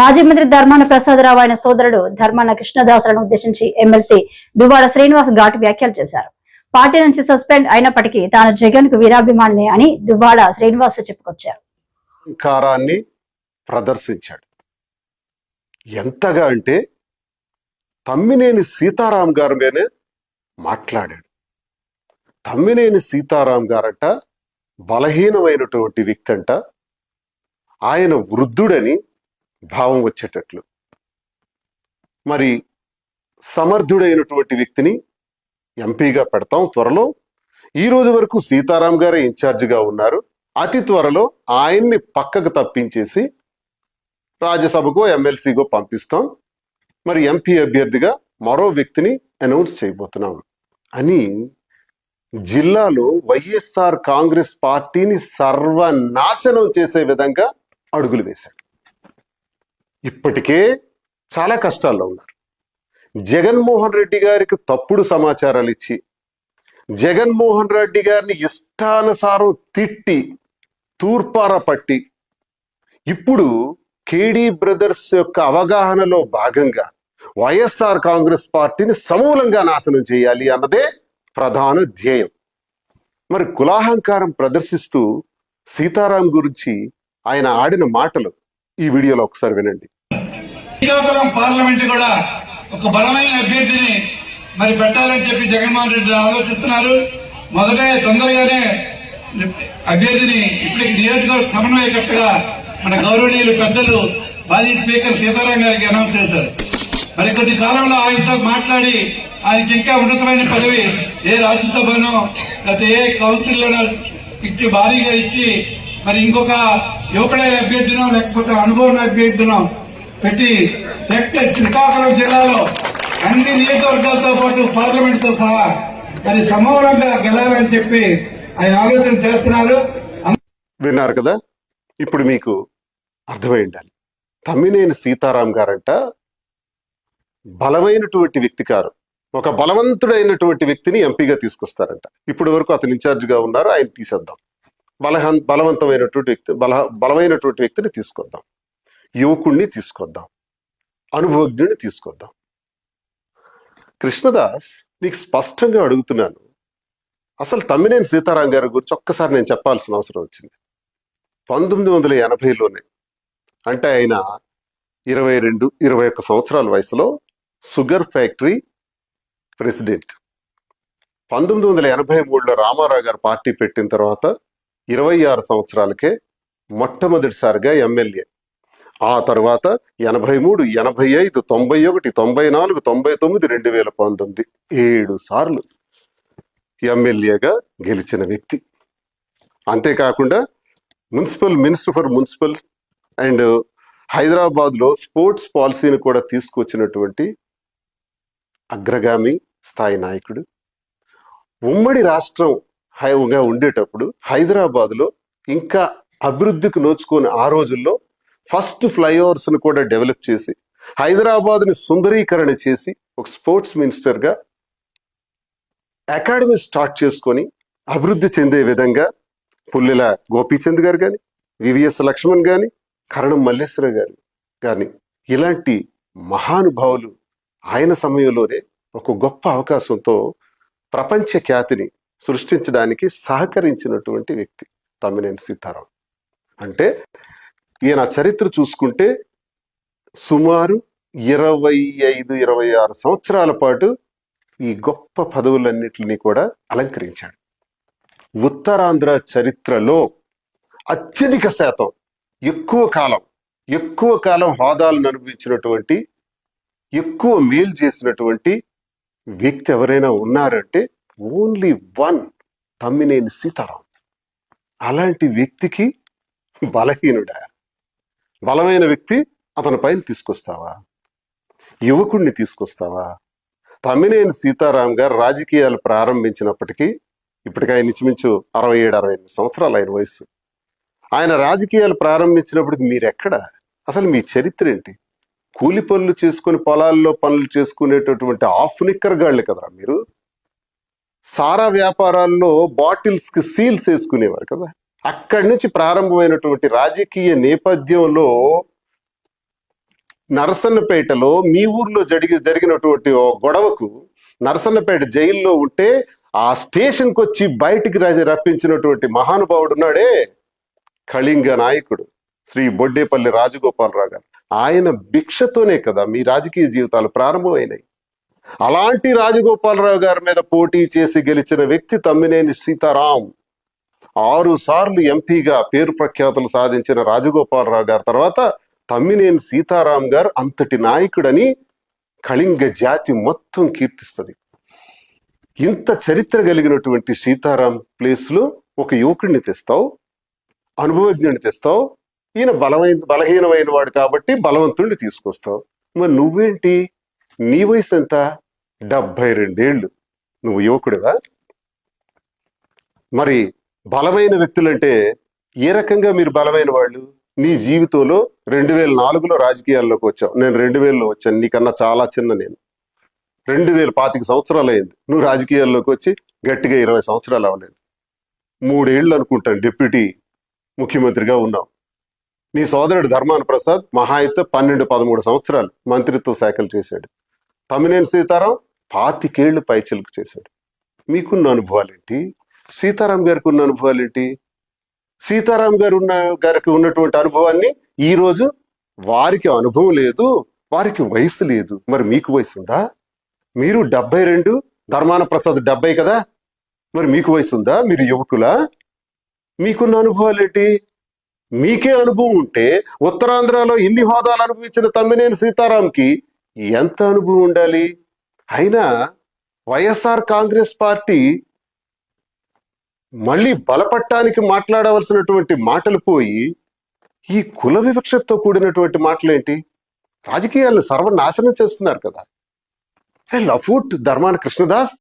మాజీ మంత్రి ధర్మాన ప్రసాదరావు ఆయన సోదరుడు ధర్మాన కృష్ణదాసులను ఉద్దేశించి ఎమ్మెల్సీ దువ్వాడ శ్రీనివాస్ ఘాటు వ్యాఖ్యలు చేశారు. పార్టీ నుంచి సస్పెండ్ అయినప్పటికీ తాను జగన్ కు వీరాభిమాని అని దువ్వాడ శ్రీనివాస్ చెప్పుకొచ్చారు. అహంకారాన్ని ప్రదర్శించాడు. ఎంతగా అంటే తమ్మినేని సీతారాం గారి మీదనే మాట్లాడాడు. తమ్మినేని సీతారాం గారట బలహీనమైనటువంటి వ్యక్తి అంట, ఆయన వృద్ధుడని భావం వచ్చేటట్లు. మరి సమర్థుడైనటువంటి వ్యక్తిని ఎంపీగా పెడతాం త్వరలో. ఈ రోజు వరకు సీతారాం గారే ఇన్ఛార్జిగా ఉన్నారు. అతి త్వరలో ఆయన్ని పక్కకు తప్పించేసి రాజ్యసభకో ఎమ్మెల్సీగో పంపిస్తాం. మరి ఎంపీ అభ్యర్థిగా మరో వ్యక్తిని అనౌన్స్ చేయబోతున్నాం అని జిల్లాలో వైఎస్ఆర్ కాంగ్రెస్ పార్టీని సర్వనాశనం చేసే విధంగా అడుగులు వేశాడు. ఇప్పటికే చాలా కష్టాల్లో ఉన్నారు. జగన్మోహన్ రెడ్డి గారికి తప్పుడు సమాచారాలు ఇచ్చి జగన్మోహన్ రెడ్డి గారిని ఇష్టానుసారం తిట్టి తూర్పార పట్టి ఇప్పుడు కేడీ బ్రదర్స్ యొక్క అవగాహనలో భాగంగా వైఎస్ఆర్ కాంగ్రెస్ పార్టీని సమూలంగా నాశనం చేయాలి అన్నదే ప్రధాన ధ్యేయం. మరి కులాహంకారం ప్రదర్శిస్తూ సీతారాం గురించి ఆయన ఆడిన మాటలు ఈ వీడియోలో ఒకసారి వినండి. శ్రీకాకుళం పార్లమెంట్ కూడా ఒక బలమైన అభ్యర్థిని మరి పెట్టాలని చెప్పి జగన్మోహన్ రెడ్డి ఆలోచిస్తున్నారు. మొదటే తొందరగానే అభ్యర్థిని ఇప్పటికి నియోజకవర్గ సమన్వయకర్తగా మన గౌరవనీయులు పెద్దలు మాజీ స్పీకర్ సీతారాం గారికి అనౌన్స్ చేశారు. మరి కొద్ది కాలంలో ఆయనతో మాట్లాడి ఆయనకి ఇంకా ఉన్నతమైన పదవి ఏ రాజ్యసభనో లేకపోతే ఏ కౌన్సిల్లోనో ఇచ్చి భారీగా ఇచ్చి మరి ఇంకొక యువకుడైన అభ్యర్థినో లేకపోతే అనుభవం అభ్యర్థినో పెట్టి శ్రీకాకుళం జిల్లాలో అన్ని నియోజకవర్గాలతో పాటు పార్లమెంట్ తో సహా మరి సమూలంగా గెలాలని చెప్పి ఆయన ఆలోచన చేస్తున్నారు. విన్నారు కదా, ఇప్పుడు మీకు అర్థమై ఉండాలి. తమ్మినేని సీతారాం గారంట బలమైనటువంటి వ్యక్తి కారు, ఒక బలవంతుడైనటువంటి వ్యక్తిని ఎంపీగా తీసుకొస్తారంట. ఇప్పటి వరకు అతను ఇన్ఛార్జిగా ఉన్నారు, ఆయన తీసేద్దాం. బలమైనటువంటి వ్యక్తిని తీసుకొద్దాం, యువకుణ్ణి తీసుకొద్దాం, అనుభవజ్ఞుడిని తీసుకొద్దాం. కృష్ణదాస్, నీకు స్పష్టంగా అడుగుతున్నాను, అసలు తమ్మినేని సీతారాం గారి గురించి ఒక్కసారి నేను చెప్పాల్సిన అవసరం వచ్చింది. 1980లోనే, అంటే ఆయన 22-21 సంవత్సరాల వయసులో షుగర్ ఫ్యాక్టరీ ప్రెసిడెంట్. 1983లో రామారావు గారు పార్టీ పెట్టిన తర్వాత 26 సంవత్సరాలకే మొట్టమొదటిసారిగా ఎమ్మెల్యే. ఆ తర్వాత 83, 85, 91, 94, 99, 2019 7 సార్లు ఎమ్మెల్యేగా గెలిచిన వ్యక్తి. అంతేకాకుండా minister for municipal and Hyderabad లో స్పోర్ట్స్ పాలసీని కూడా తీసుకొచ్చినటువంటి అగ్రగామి స్థాయి నాయకుడు. ఉమ్మడి రాష్ట్రం గా ఉండేటప్పుడు హైదరాబాద్ లో ఇంకా అభివృద్ధికి నోచుకొని ఆ రోజుల్లో ఫస్ట్ ఫ్లైఓవర్స్ ను కూడా డెవలప్ చేసి హైదరాబాద్ ని సుందరీకరణ చేసి ఒక స్పోర్ట్స్ మినిస్టర్ గా అకాడమీ స్టార్ట్ చేసుకొని అభివృద్ధి చెందే విధంగా పుల్లెల గోపీచంద్ గారు కానీ, వివిఎస్ లక్ష్మణ్ గాని, కరణం మల్లేశ్వర గారు కానీ ఇలాంటి మహానుభావులు ఆయన సమయంలోనే ఒక గొప్ప అవకాశంతో ప్రపంచ ఖ్యాతిని సృష్టించడానికి సహకరించినటువంటి వ్యక్తి తమ్మినేని సీతారాం. అంటే ఈయన చరిత్ర చూసుకుంటే సుమారు 25-26 సంవత్సరాల పాటు ఈ గొప్ప పదవులన్నిటిని కూడా అలంకరించాడు. ఉత్తరాంధ్ర చరిత్రలో అత్యధిక శాతం ఎక్కువ కాలం హోదాలను అనుభవించినటువంటి, ఎక్కువ మేలు చేసినటువంటి వ్యక్తి ఎవరైనా ఉన్నారంటే ఓన్లీ వన్, తమ్మినేని సీతారాం. అలాంటి వ్యక్తికి బలహీనుడా? బలమైన వ్యక్తి అతని పైన తీసుకొస్తావా? యువకుడిని తీసుకొస్తావా? తమ్మినేని సీతారాం గారు రాజకీయాలు ప్రారంభించినప్పటికీ ఇప్పటికి ఆయన ఇంచుమించు 67-68 సంవత్సరాలు ఆయన వయసు. ఆయన రాజకీయాలు ప్రారంభించినప్పటికి మీరెక్కడ? అసలు మీ చరిత్ర ఏంటి? కూలి పనులు చేసుకుని పొలాల్లో పనులు చేసుకునేటటువంటి ఆఫ్ నిక్కర్ గాళ్ళు కదరా మీరు. సారా వ్యాపారాల్లో బాటిల్స్ కి సీల్స్ వేసుకునేవారు కదా. అక్కడి నుంచి ప్రారంభమైనటువంటి రాజకీయ నేపథ్యంలో నరసన్నపేటలో మీ ఊర్లో జరిగినటువంటి ఓ గొడవకు నరసన్నపేట జైల్లో ఉంటే ఆ స్టేషన్కి వచ్చి బయటికి రప్పించినటువంటి మహానుభావుడు ఉన్నాడే, కళింగ నాయకుడు శ్రీ బొడ్డేపల్లి రాజగోపాలరావు గారు. ఆయన భిక్షతోనే కదా మీ రాజకీయ జీవితాలు ప్రారంభమైనాయి. అలాంటి రాజగోపాలరావు గారి మీద పోటీ చేసి గెలిచిన వ్యక్తి తమ్మినేని సీతారాం. 6 సార్లు ఎంపీగా పేరు ప్రఖ్యాతులు సాధించిన రాజగోపాలరావు గారి తర్వాత తమ్మినేని సీతారాం గారు అంతటి నాయకుడని కళింగ జాతి మొత్తం కీర్తిస్తుంది. ఇంత చరిత్ర కలిగినటువంటి సీతారాం ప్లేస్ లో ఒక యువకుడిని తెస్తావు, అనుభవజ్ఞుడిని తెస్తావు. ఈయన బలహీనమైన వాడు కాబట్టి బలవంతుడిని తీసుకొస్తావు. మరి నువ్వేంటి, నీ వయసు ఎంత? 72 ఏళ్ళు. నువ్వు యువకుడివా? మరి బలమైన వ్యక్తులంటే ఏ రకంగా మీరు బలమైన వాళ్ళు? నీ జీవితంలో 2004లో రాజకీయాల్లోకి వచ్చావు, నేను 2000లో వచ్చాను, నీకన్నా చాలా చిన్న నేను. 25 సంవత్సరాలు అయింది నువ్వు రాజకీయాల్లోకి వచ్చి, గట్టిగా 20 సంవత్సరాలు అవ్వలేదు. 3 ఏళ్ళు అనుకుంటాను డిప్యూటీ ముఖ్యమంత్రిగా ఉన్నావు. నీ సోదరుడు ధర్మాన ప్రసాద్ మహా అయితే 12-13 సంవత్సరాలు మంత్రిత్వ శాఖలు చేశాడు. తమ్మినేని సీతారాం 25 ఏళ్ళు పైచిలుకు చేశాడు. మీకున్న అనుభవాలేంటి? సీతారాం గారికి ఉన్న అనుభవాలేంటి? సీతారాం గారికి ఉన్నటువంటి అనుభవాన్ని ఈ రోజు వారికి అనుభవం లేదు, వారికి వయసు లేదు. మరి మీకు వయసు ఉందా? మీరు 72, ధర్మాన ప్రసాద్ 70 కదా, మరి మీకు వయసు ఉందా? మీరు యువకులా? మీకున్న అనుభవాలేంటి? మీకే అనుభవం ఉంటే ఉత్తరాంధ్రలో ఇన్ని హోదాలు అనుభవించిన తమ్మినేని సీతారాంకి ఎంత అనుభవం ఉండాలి? అయినా వైఎస్ఆర్ కాంగ్రెస్ పార్టీ మళ్ళీ బలపట్టానికి మాట్లాడవలసినటువంటి మాటలు పోయి ఈ కుల వివక్షతో కూడినటువంటి మాటలేంటి? రాజకీయాలను సర్వనాశనం చేస్తున్నారు కదా. లఫూట్ ధర్మాన కృష్ణదాస్